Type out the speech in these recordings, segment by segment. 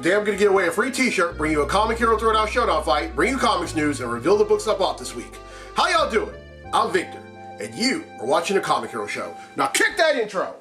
today I'm going to give away a free t-shirt, bring you a Comic Hero Throwdown Showdown fight, bring you comics news, and reveal the books I bought this week. How y'all doing? I'm Victor, and you are watching the Comic Hero Show. Now kick that intro!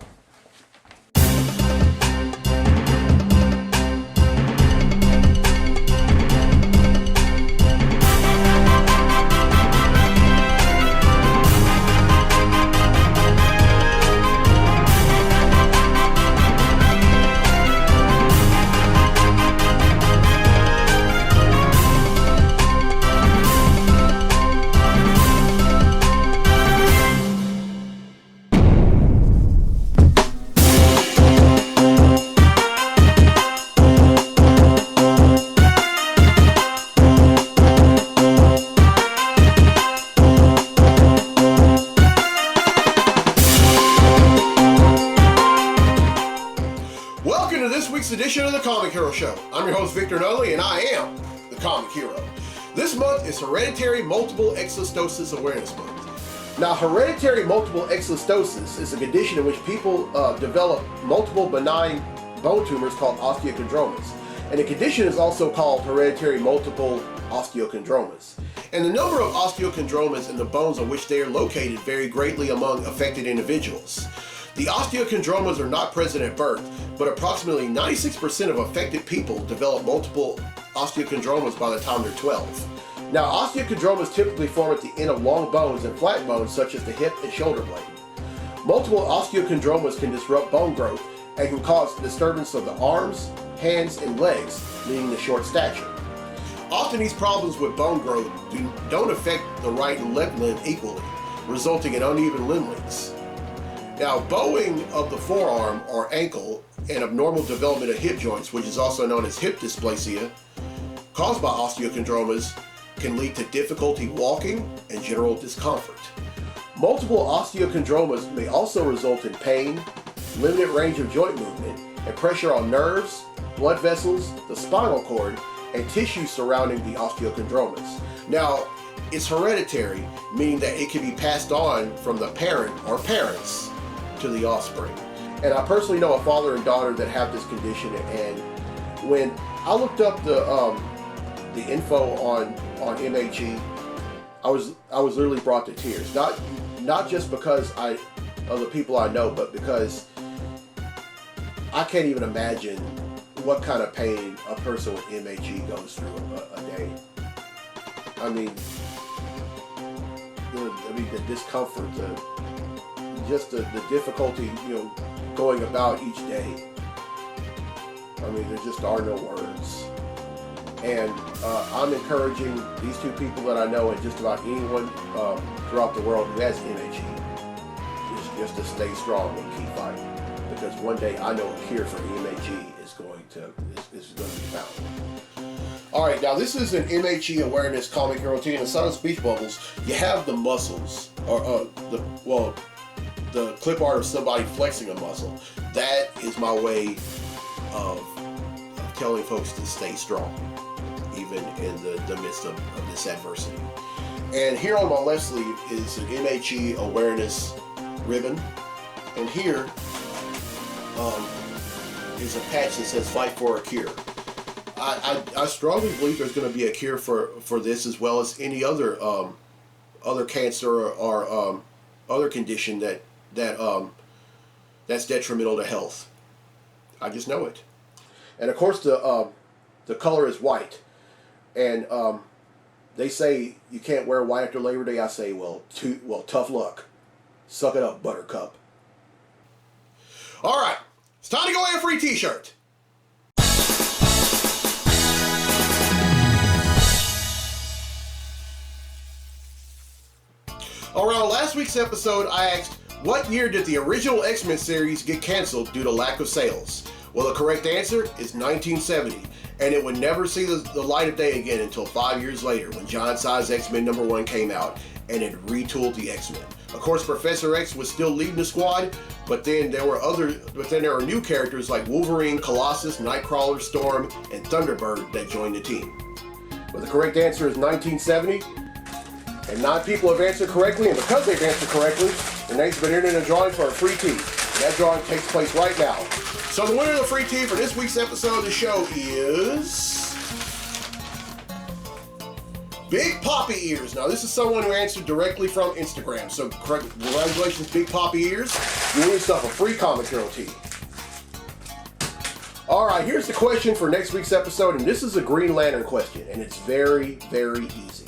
Edition of the Comic Hero Show. I'm your host Victor Nunley, and I am the Comic Hero. This month is Hereditary Multiple Exostosis Awareness Month. Now, hereditary multiple exostosis is a condition in which people develop multiple benign bone tumors called osteochondromas. And the condition is also called hereditary multiple osteochondromas. And the number of osteochondromas in the bones on which they are located vary greatly among affected individuals. The osteochondromas are not present at birth, but approximately 96% of affected people develop multiple osteochondromas by the time they're 12. Now, osteochondromas typically form at the end of long bones and flat bones such as the hip and shoulder blade. Multiple osteochondromas can disrupt bone growth and can cause disturbance of the arms, hands, and legs, leading to short stature. Often these problems with bone growth don't affect the right and left limb equally, resulting in uneven limb lengths. Now, bowing of the forearm or ankle and abnormal development of hip joints, which is also known as hip dysplasia, caused by osteochondromas, can lead to difficulty walking and general discomfort. Multiple osteochondromas may also result in pain, limited range of joint movement, and pressure on nerves, blood vessels, the spinal cord, and tissue surrounding the osteochondromas. Now, it's hereditary, meaning that it can be passed on from the parent or parents to the offspring. And I personally know a father and daughter that have this condition, and when I looked up the info on MHE, I was literally brought to tears. Not just because of the people I know, but because I can't even imagine what kind of pain a person with MHE goes through a day. I mean, the discomfort, the difficulty, going about each day. I mean, there just are no words. And I'm encouraging these two people that I know and just about anyone throughout the world who has MHE just to stay strong and keep fighting. Because one day I know a cure for MHE is going to be found. All right, now this is an MHE awareness comic hero team. Inside of speech bubbles, you have the muscles, or the clip art of somebody flexing a muscle. That is my way of telling folks to stay strong, even in the midst of this adversity. And here on my left sleeve is an MHE awareness ribbon, and here is a patch that says "Fight for a Cure." I strongly believe there's going to be a cure for this, as well as any other cancer or other condition that's detrimental to health. I just know it. And of course the color is white, and they say you can't wear white after Labor Day. I say, well, tough luck. Suck it up, Buttercup. All right, it's time to go get a free t-shirt. All right, on last week's episode, I asked, what year did the original X-Men series get canceled due to lack of sales? Well, the correct answer is 1970, and it would never see the light of day again until 5 years later when Giant Size X-Men #1 came out, and it retooled the X-Men. Of course, Professor X was still leading the squad, but then there were new characters like Wolverine, Colossus, Nightcrawler, Storm, and Thunderbird that joined the team. But the correct answer is 1970, and 9 people have answered correctly, and because they've answered correctly, their names have been entered in a drawing for a free tee. And that drawing takes place right now. So the winner of the free tea for this week's episode of the show is Big Poppy Ears. Now, this is someone who answered directly from Instagram. So, congratulations, Big Poppy Ears. You win yourself a free Comic Hero tee. All right, here's the question for next week's episode, and this is a Green Lantern question, and it's very, very easy.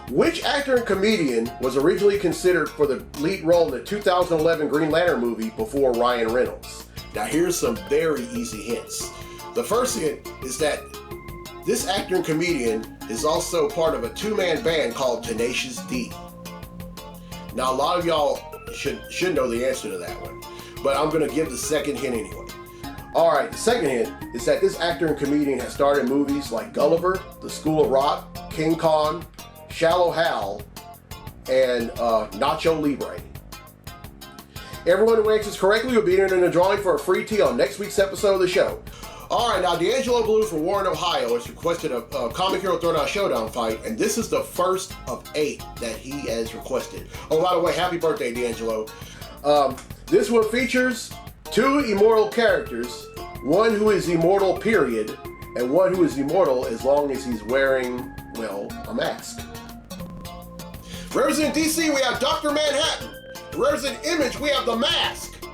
Which actor and comedian was originally considered for the lead role in the 2011 Green Lantern movie before Ryan Reynolds? Now, here's some very easy hints. The first hint is that this actor and comedian is also part of a two-man band called Tenacious D. Now, a lot of y'all should know the answer to that one, but I'm going to give the second hint anyway. All right, the second hint is that this actor and comedian has starred in movies like Gulliver, The School of Rock, King Kong, Shallow Hal, and Nacho Libre. Everyone who answers correctly will be entered in a drawing for a free tea on next week's episode of the show. All right, now D'Angelo Blue from Warren, Ohio has requested a Comic Hero Throwdown Showdown fight, and this is the first of 8 that he has requested. Oh, by the way, happy birthday, D'Angelo. This one features 2 immortal characters, one who is immortal, period, and one who is immortal as long as he's wearing, well, a mask. Representing DC, we have Dr. Manhattan. Representing Image, we have The Mask.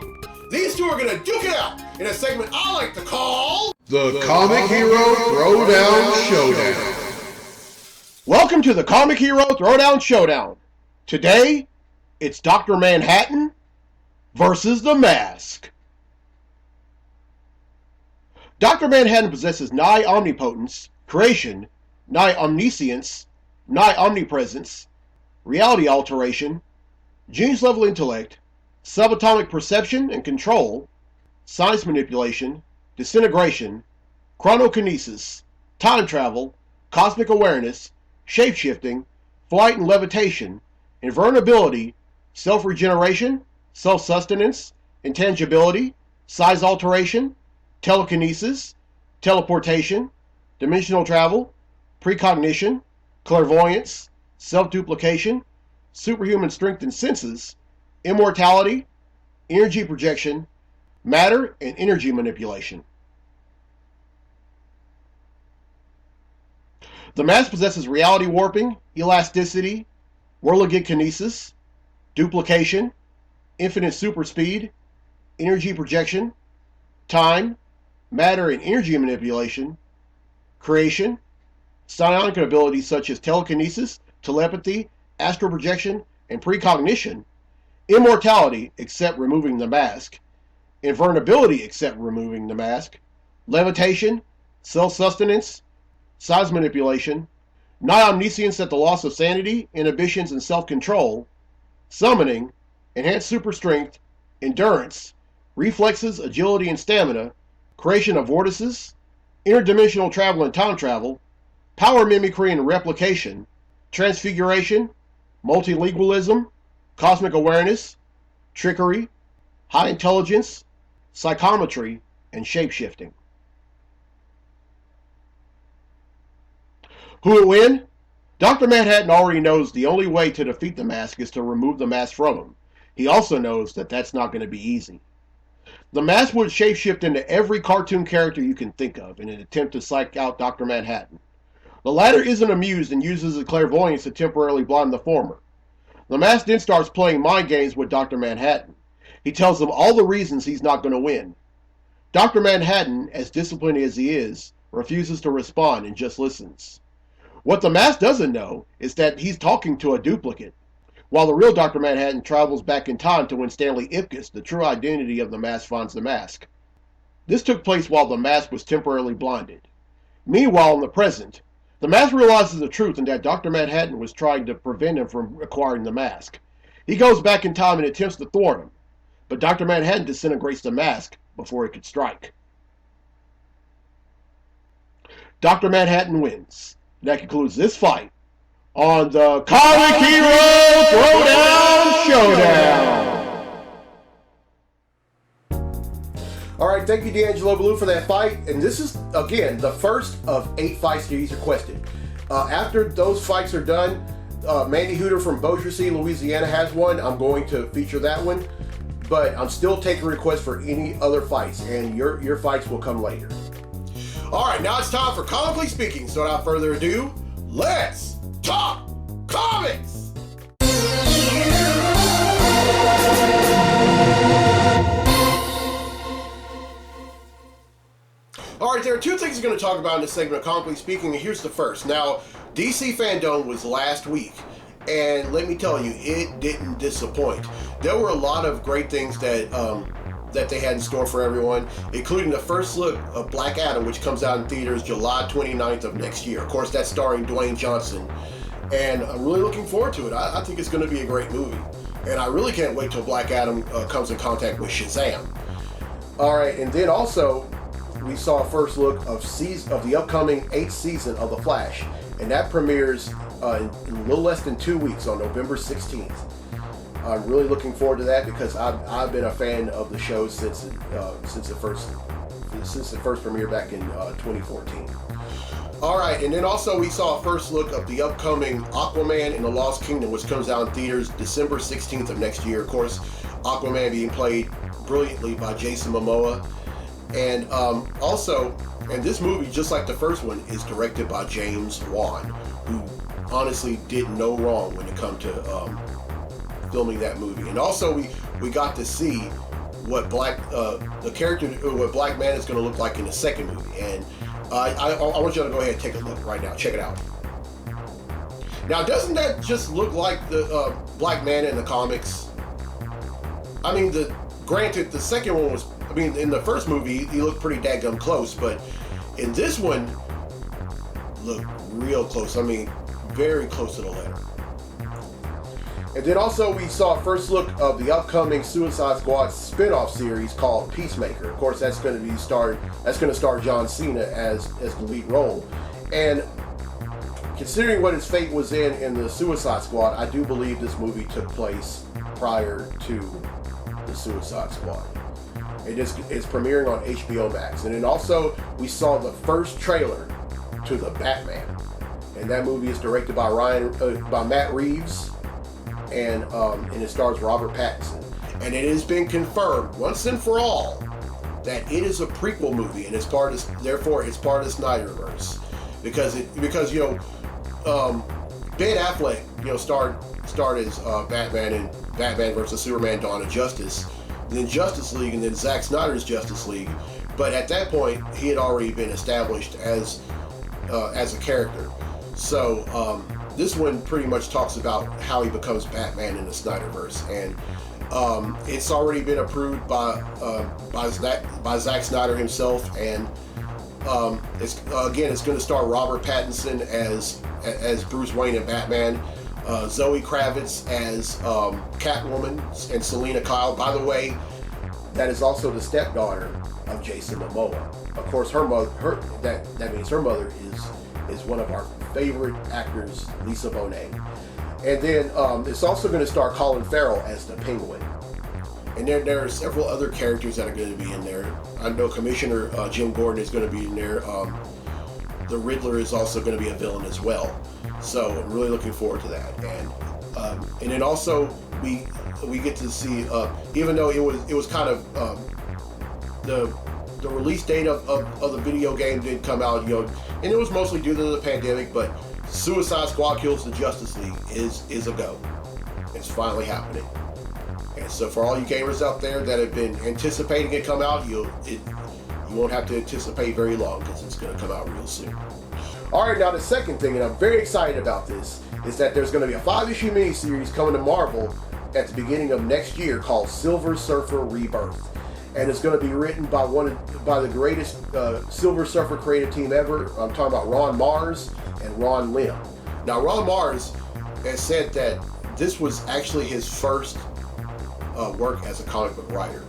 These two are going to duke it out in a segment I like to call the Comic Hero Throwdown Showdown. Welcome to the Comic Hero Throwdown Showdown. Today, it's Dr. Manhattan versus The Mask. Dr. Manhattan possesses nigh omnipotence, creation, nigh omniscience, nigh omnipresence, reality alteration, genius-level intellect, subatomic perception and control, science manipulation, disintegration, chronokinesis, time travel, cosmic awareness, shape-shifting, flight and levitation, invulnerability, self-regeneration, self-sustenance, intangibility, size alteration, telekinesis, teleportation, dimensional travel, precognition, clairvoyance, self-duplication, superhuman strength and senses, immortality, energy projection, matter and energy manipulation. The Mask possesses reality warping, elasticity, whirligig kinesis, duplication, infinite super speed, energy projection, time, matter and energy manipulation, creation, psionic abilities such as telekinesis, telepathy, astral projection, and precognition, immortality except removing the mask, invulnerability except removing the mask, levitation, self-sustenance, size manipulation, nigh omniscience at the loss of sanity, inhibitions, and self-control, summoning, enhanced super strength, endurance, reflexes, agility, and stamina, creation of vortices, interdimensional travel and time travel, power mimicry and replication, transfiguration, multilingualism, cosmic awareness, trickery, high intelligence, psychometry, and shapeshifting. Who will win? Dr. Manhattan already knows the only way to defeat the Mask is to remove the mask from him. He also knows that that's not going to be easy. The Mask would shapeshift into every cartoon character you can think of in an attempt to psych out Dr. Manhattan. The latter isn't amused and uses the clairvoyance to temporarily blind the former. The Mask then starts playing mind games with Dr. Manhattan. He tells him all the reasons he's not going to win. Dr. Manhattan, as disciplined as he is, refuses to respond and just listens. What the Mask doesn't know is that he's talking to a duplicate, while the real Dr. Manhattan travels back in time to when Stanley Ipkiss, the true identity of the Mask, finds the Mask. This took place while the Mask was temporarily blinded. Meanwhile, in the present, the Mask realizes the truth and that Dr. Manhattan was trying to prevent him from acquiring the Mask. He goes back in time and attempts to thwart him, but Dr. Manhattan disintegrates the Mask before it could strike. Dr. Manhattan wins. That concludes this fight on the Comic Hero Throwdown Showdown. All right, thank you, D'Angelo Blue, for that fight. And this is, again, the first of 8 fights that he's requested. After those fights are done, Mandy Hooter from Bossier City, Louisiana has one. I'm going to feature that one. but I'm still taking requests for any other fights, and your fights will come later. All right, now it's time for Comically Speaking. So without further ado, let's talk comics. All right, there are two things we're going to talk about in this segment of Comically Speaking, and here's the first. Now, DC Fandom was last week, and let me tell you, it didn't disappoint. There were a lot of great things that that they had in store for everyone, including the first look of Black Adam, which comes out in theaters July 29th of next year. Of course, that's starring Dwayne Johnson, and I'm really looking forward to it. I think it's going to be a great movie, and I really can't wait till Black Adam comes in contact with Shazam. All right, and then also, we saw a first look of the upcoming 8th season of The Flash, and that premieres in a little less than 2 weeks on November 16th. I'm really looking forward to that because I've been a fan of the show since the first premiere back in 2014. All right, and then also we saw a first look of the upcoming Aquaman and the Lost Kingdom, which comes out in theaters December 16th of next year. Of course, Aquaman being played brilliantly by Jason Momoa. And and this movie, just like the first one, is directed by James Wan, who honestly did no wrong when it comes to filming that movie. And also, we got to see what Black Man is going to look like in the second movie. And I want you to go ahead and take a look right now. Check it out. Now, doesn't that just look like the Black Man in the comics? I mean, granted, the second one was. I mean, in the first movie, he looked pretty daggum close, but in this one, looked real close. I mean, very close to the letter. And then also, we saw a first look of the upcoming Suicide Squad spin-off series called Peacemaker. Of course, that's going to star John Cena as the lead role. And considering what his fate was in the Suicide Squad, I do believe this movie took place prior to the Suicide Squad. It's premiering on HBO Max. And then also, we saw the first trailer to The Batman. And that movie is directed by Matt Reeves, and it stars Robert Pattinson. And it has been confirmed once and for all that it is a prequel movie, and therefore it's part of the Snyderverse. Because Ben Affleck, starred as Batman in Batman vs Superman: Dawn of Justice. And then Justice League, and then Zack Snyder's Justice League. But at that point, he had already been established as a character. So this one pretty much talks about how he becomes Batman in the Snyderverse, and it's already been approved by Zack Snyder himself. And it's going to star Robert Pattinson as Bruce Wayne and Batman. Zoe Kravitz as Catwoman, and Selena Kyle. By the way, that is also the stepdaughter of Jason Momoa. Of course, that means her mother is one of our favorite actors, Lisa Bonet. And then it's also going to star Colin Farrell as the Penguin. And there are several other characters that are going to be in there. I know Commissioner Jim Gordon is going to be in there. The Riddler is also going to be a villain as well. So I'm really looking forward to that. And then also we get to see, even though it was kind of the release date of the video game didn't come out, and it was mostly due to the pandemic, but Suicide Squad Kills the Justice League is a go. It's finally happening. And so for all you gamers out there that have been anticipating it come out, you won't have to anticipate very long, because it's going to come out real soon. All right, now the second thing, and I'm very excited about this, is that there's going to be a 5-issue miniseries coming to Marvel at the beginning of next year called Silver Surfer Rebirth. And it's going to be written by the greatest Silver Surfer creative team ever. I'm talking about Ron Mars and Ron Lim. Now, Ron Mars has said that this was actually his first work as a comic book writer.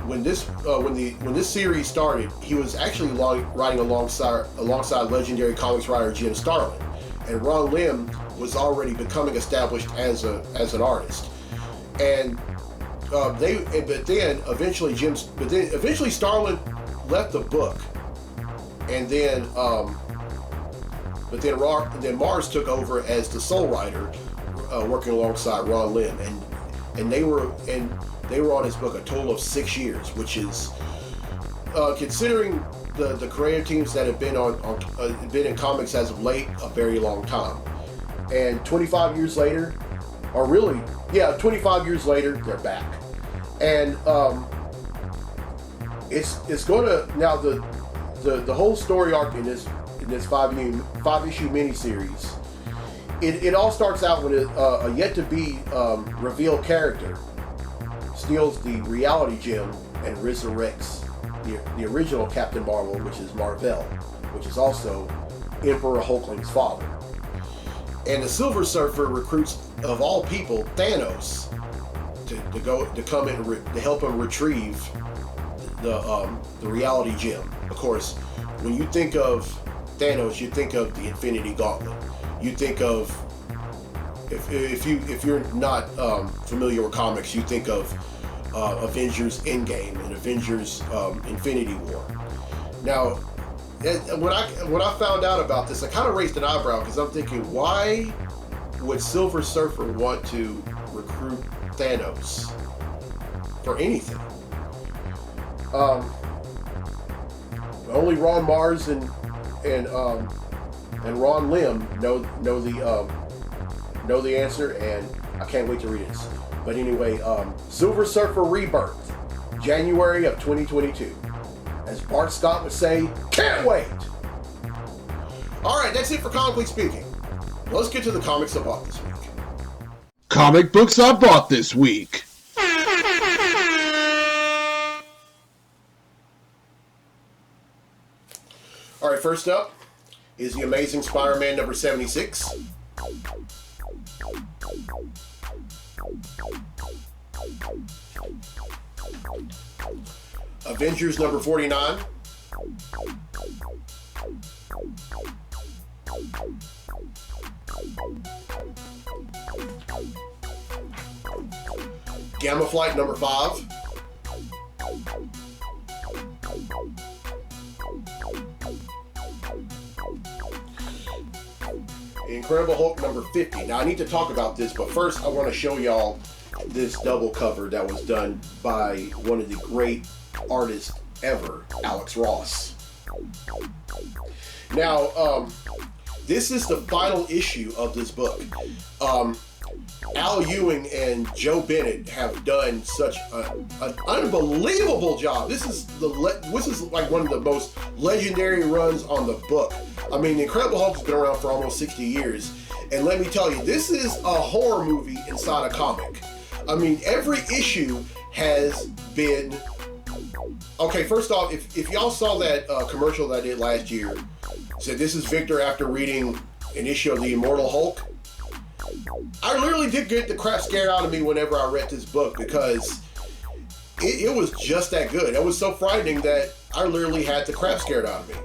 When this series started, he was actually writing alongside legendary comics writer Jim Starlin, and Ron Lim was already becoming established as an artist. And eventually Starlin left the book, and then Mars took over as the sole writer, working alongside Ron Lim. And and they were on his book a total of 6 years, which is considering the creative teams that have been been in comics as of late, a very long time. And 25 years later, 25 years later, they're back. And it's going to now the whole story arc in this 5-issue miniseries. It all starts out when a yet to be revealed character steals the reality gem and resurrects the original Captain Marvel, which is Marvel, which is also Emperor Hulkling's father. And the Silver Surfer recruits, of all people, Thanos to come in to help him retrieve the reality gem. Of course, when you think of Thanos, you think of the Infinity Gauntlet. You think of, if you're not familiar with comics, you think of Avengers Endgame and Avengers Infinity War. Now, when I found out about this, I kind of raised an eyebrow because I'm thinking, why would Silver Surfer want to recruit Thanos for anything? Only Ron Mars and Ron Lim know the answer, and I can't wait to read it. But anyway, Silver Surfer Rebirth, January of 2022. As Bart Scott would say, can't wait! Alright, that's it for Comically Speaking. Let's get to the comics I bought this week. Comic books I bought this week. Alright, first up is The Amazing Spider-Man number 76. Avengers number 49. Gamma Flight number 5. Incredible Hulk number 50. Now I need to talk about this, but first I want to show y'all this double cover that was done by one of the great artists ever, Alex Ross. Now, this is the final issue of this book. Al Ewing and Joe Bennett have done such an unbelievable job. This is like one of the most legendary runs on the book. I mean, The Incredible Hulk has been around for almost 60 years, and let me tell you, this is a horror movie inside a comic. I mean, every issue has been... Okay, first off, if y'all saw that commercial that I did last year, said this is Victor after reading an issue of The Immortal Hulk, I literally did get the crap scared out of me whenever I read this book, because it was just that good. It was so frightening that I literally had the crap scared out of me.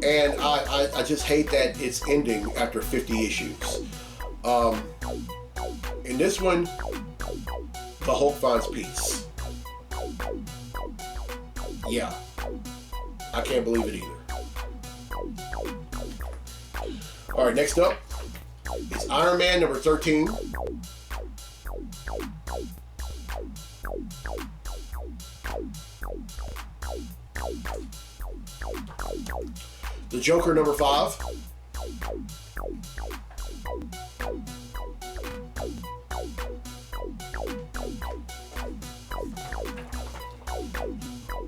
And I just hate that it's ending after 50 issues. In this one, the Hulk finds peace. Yeah, I can't believe it either. Alright, next up is Iron Man number 13. The Joker number 5.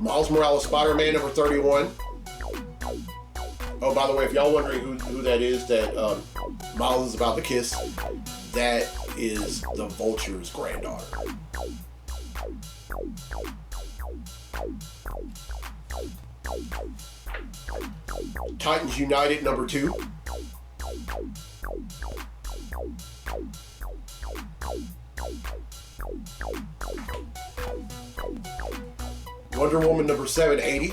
Miles Morales Spider-Man number 31. Oh, by the way, if y'all wondering who that is that Miles is about to kiss, that is the Vulture's granddaughter. Titans United number 2. Wonder Woman number 780.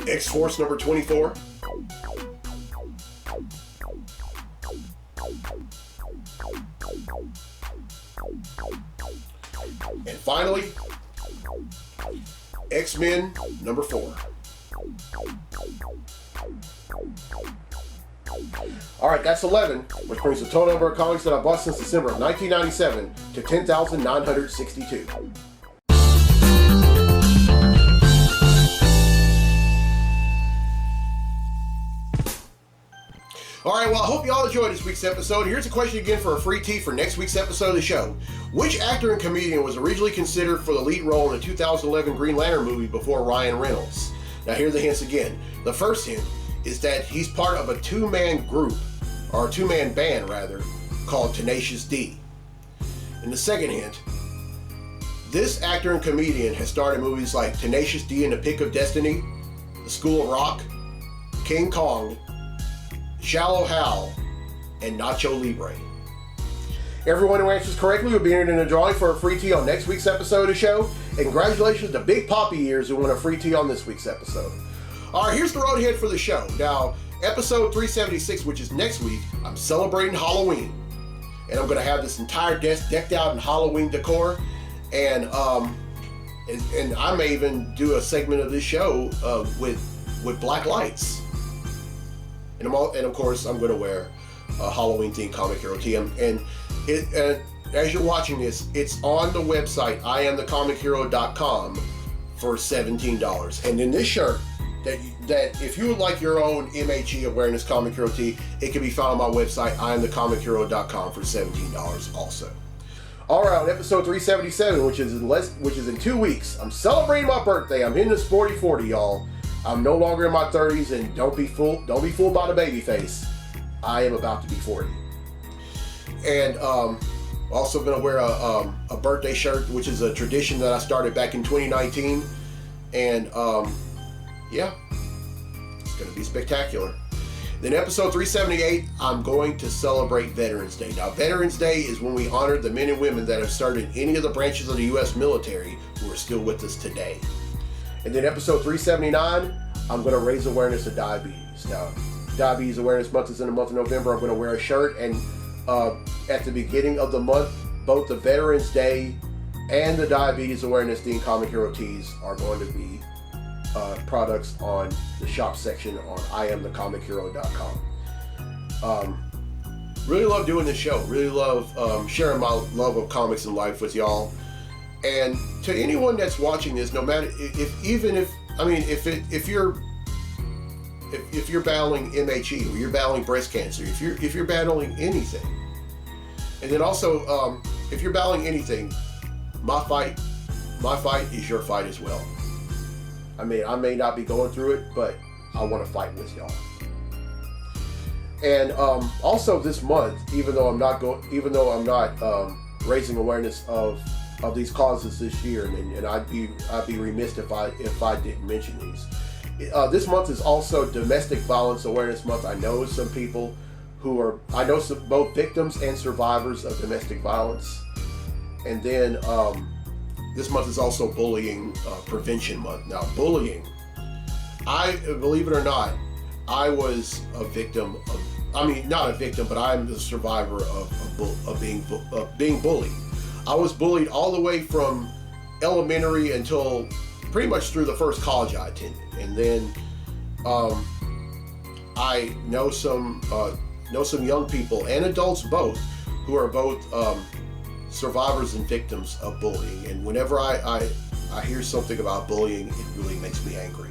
X-Force number 24. And finally, X-Men number 4. Alright, that's 11, which brings the total number of comics that I bought since December of 1997 to 10,962. Alright, well, I hope you all enjoyed this week's episode. Here's a question again for a free tee for next week's episode of the show. Which actor and comedian was originally considered for the lead role in the 2011 Green Lantern movie before Ryan Reynolds? Now, here are the hints again. The first hint is that he's part of a two-man group, or a two-man band, rather, called Tenacious D. And the second hint, this actor and comedian has starred in movies like Tenacious D and the Pick of Destiny, The School of Rock, King Kong, Shallow Hal, and Nacho Libre. Everyone who answers correctly will be entered in a drawing for a free tee on next week's episode of the show. And congratulations to Big Poppy Ears who won a free tee on this week's episode. Alright, here's the road ahead for the show. Now, episode 376, which is next week, I'm celebrating Halloween. And I'm going to have this entire desk decked out in Halloween decor. And I may even do a segment of this show with black lights. And of course, I'm going to wear a Halloween-themed comic hero tee. And as you're watching this, it's on the website, IamTheComicHero.com for $17. And in this shirt, that if you would like your own MHE Awareness Comic Hero tee, it can be found on my website, IamTheComicHero.com for $17 also. Alright, on episode 377, which is in 2 weeks, I'm celebrating my birthday. I'm hitting the sporty 40, y'all. I'm no longer in my 30s, and don't be fooled by the baby face. I am about to be 40. And also going to wear a birthday shirt, which is a tradition that I started back in 2019. And yeah, it's going to be spectacular. Then episode 378, I'm going to celebrate Veterans Day. Now, Veterans Day is when we honor the men and women that have served in any of the branches of the U.S. military who are still with us today. And then episode 379, I'm going to raise awareness of diabetes. Now, Diabetes Awareness Month is in the month of November. I'm going to wear a shirt, and at the beginning of the month, both the Veterans Day and the Diabetes Awareness themed Comic Hero tees are going to be products on the shop section on IamTheComicHero.com. Really love doing this show. Really love sharing my love of comics and life with y'all. And to anyone that's watching this, no matter if you're battling MHE or you're battling breast cancer, if you're battling anything, and then also if you're battling anything, my fight is your fight as well. I mean, I may not be going through it, but I want to fight with y'all. And also this month, even though I'm not raising awareness of these causes this year, and I'd be remiss if I didn't mention these. This month is also Domestic Violence Awareness Month. I know some people both victims and survivors of domestic violence. And then this month is also Bullying Prevention Month. Now, bullying, believe it or not, I was a victim of, not a victim, but I'm the survivor of being bullied. I was bullied all the way from elementary until pretty much through the first college I attended. And then I know some young people and adults both who are both survivors and victims of bullying. And whenever I hear something about bullying, it really makes me angry,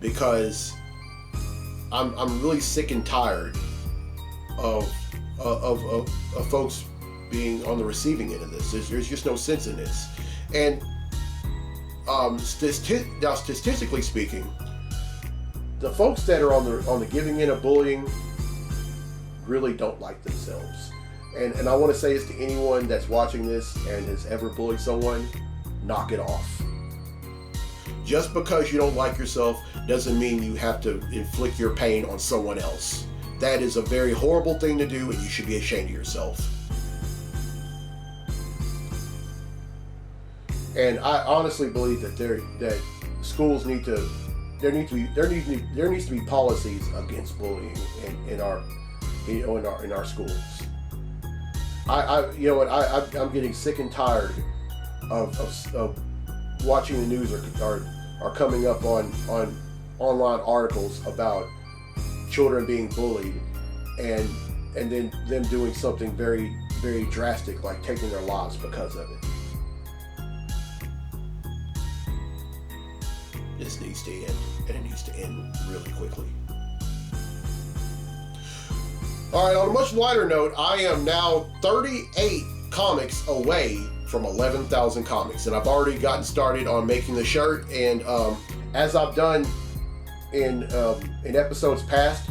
because I'm really sick and tired of folks being on the receiving end of this. There's just no sense in this. And statistically speaking, the folks that are on the giving end of bullying really don't like themselves. And I want to say this to anyone that's watching this and has ever bullied someone: knock it off. Just because you don't like yourself doesn't mean you have to inflict your pain on someone else. That is a very horrible thing to do, and you should be ashamed of yourself. And I honestly believe that schools there needs to be policies against bullying in our schools. I'm getting sick and tired of watching the news or coming up on online articles about children being bullied, and then them doing something very, very drastic, like taking their lives because of it. This needs to end, and it needs to end really quickly. All right, on a much lighter note, I am now 38 comics away from 11,000 comics, and I've already gotten started on making the shirt. And as I've done in episodes past,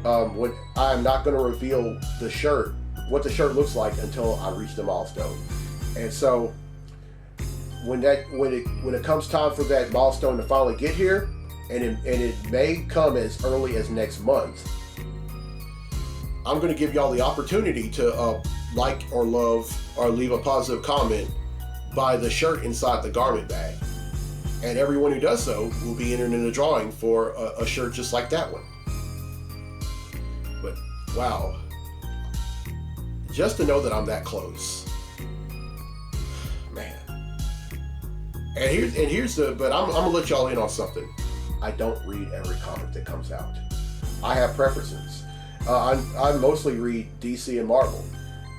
when I'm not going to reveal the shirt, what the shirt looks like, until I reach the milestone. And so when it comes time for that milestone to finally get here, and it may come as early as next month, I'm going to give y'all the opportunity to like or love or leave a positive comment by the shirt inside the garment bag. And everyone who does so will be entered in a drawing for a shirt just like that one. But wow, just to know that I'm that close, man. And here's but I'm gonna let y'all in on something. I don't read every comic that comes out. I have preferences. I mostly read DC and Marvel,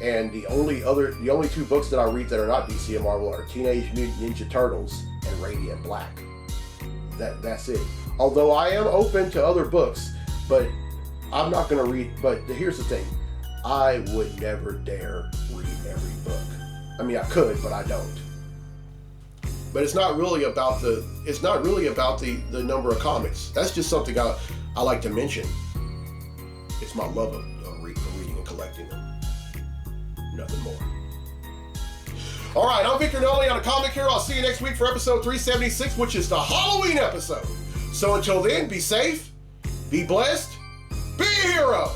and the only two books that I read that are not DC and Marvel are Teenage Mutant Ninja Turtles and Radiant Black. That's it. Although I am open to other books, but I'm not going to read. But here's the thing: I would never dare read every book. I mean, I could, but I don't. But it's not really about the number of comics. That's just something I like to mention. It's my love of reading and collecting them. Nothing more. All right, I'm Victor Nolly on A Comic Hero. I'll see you next week for episode 376, which is the Halloween episode. So until then, be safe, be blessed, be a hero.